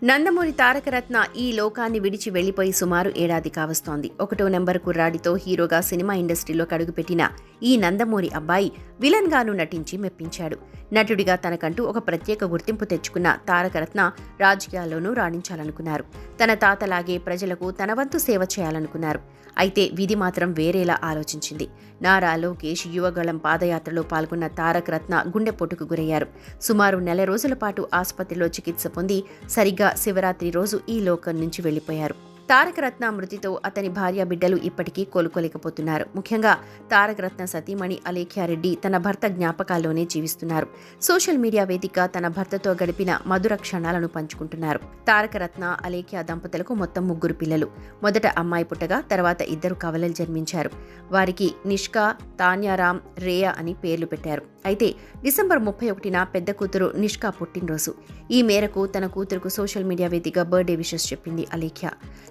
నందమూరి తారకరత్న ఈ లోకాన్ని విడిచి వెళ్లిపోయి సుమారు ఏడాది కావస్తోంది. 1వ నెంబర్ కుర్రాడితో హీరోగా సినిమా ఇండస్ట్రీలోకి అడుగుపెట్టిన ఈ నందమూరి అబ్బాయి విలన్ గాను నటించి మెప్పించాడు. నటుడిగా తనకంటూ ఒక ప్రత్యేక గుర్తింపు తెచ్చుకున్న తారకరత్న రాజకీయాల్లోనూ రాణించాలనుకున్నారు. తన తాతలాగే ప్రజలకు తన వంతు సేవ చేయాలనుకున్నారు. అయితే విధి మాత్రం వేరేలా ఆలోచించింది. నారా లోకేష్ యువగళం పాదయాత్రలో పాల్గొన్న తారకరత్న గుండెపోటుకు గురయ్యారు. సుమారు నెల రోజుల పాటు ఆసుపత్రిలో చికిత్స పొంది సరిగ్గా శివరాత్రి రోజు ఈ లోకం నుంచి వెళ్లిపోయారు. తారకరత్న మృతితో అతని భార్య బిడ్డలు ఇప్పటికీ కోలుకోలేకపోతున్నారు. ముఖ్యంగా తారకరత్న సతీమణి అలేఖ్యారెడ్డి తన భర్త జ్ఞాపకాల్లోనే జీవిస్తున్నారు. సోషల్ మీడియా వేదిక తన భర్తతో గడిపిన మధుర క్షణాలను పంచుకుంటున్నారు. తారకరత్న అలేఖ్య దంపతులకు మొత్తం 3 పిల్లలు. మొదట అమ్మాయి పుట్టగా తర్వాత 2 కవలలు జన్మించారు. వారికి నిష్కా, తాన్యారాం, రేయా అని పేర్లు పెట్టారు. అయితే డిసెంబర్ 31న పెద్ద కూతురు నిష్కా పుట్టినరోజు. ఈ మేరకు తన కూతురుకు సోషల్ మీడియా వేదిక బర్త్డే విషెస్ చెప్పింది అలేఖ్య.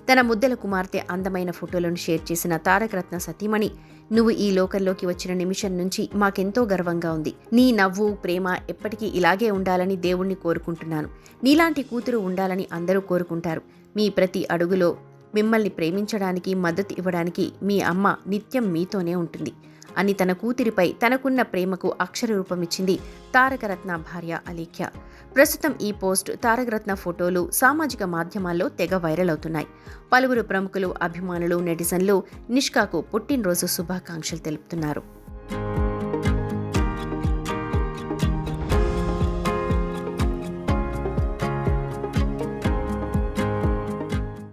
తన ముద్దల కుమార్తె అందమైన ఫోటోలను షేర్ చేసిన తారకరత్న సతీమణి, "నువ్వు ఈ లోకంలోకి వచ్చిన నిమిషం నుంచి మాకెంతో గర్వంగా ఉంది. నీ నవ్వు, ప్రేమ ఎప్పటికీ ఇలాగే ఉండాలని దేవుణ్ణి కోరుకుంటున్నాను. నీలాంటి కూతురు ఉండాలని అందరూ కోరుకుంటారు. మీ ప్రతి అడుగులో మిమ్మల్ని ప్రేమించడానికి, మద్దతు ఇవ్వడానికి మీ అమ్మ నిత్యం మీతోనే ఉంటుంది" అని తన కూతురిపై తనకున్న ప్రేమకు అక్షర రూపమిచ్చింది తారకరత్న భార్య అలేఖ్య. ప్రస్తుతం ఈ పోస్ట్, తారకరత్న ఫోటోలు సామాజిక మాధ్యమాల్లో తెగ వైరల్ అవుతున్నాయి. పలువురు ప్రముఖులు, అభిమానులు, నెటిజన్లు నిష్కాకు పుట్టినరోజు శుభాకాంక్షలు తెలుపుతున్నారు.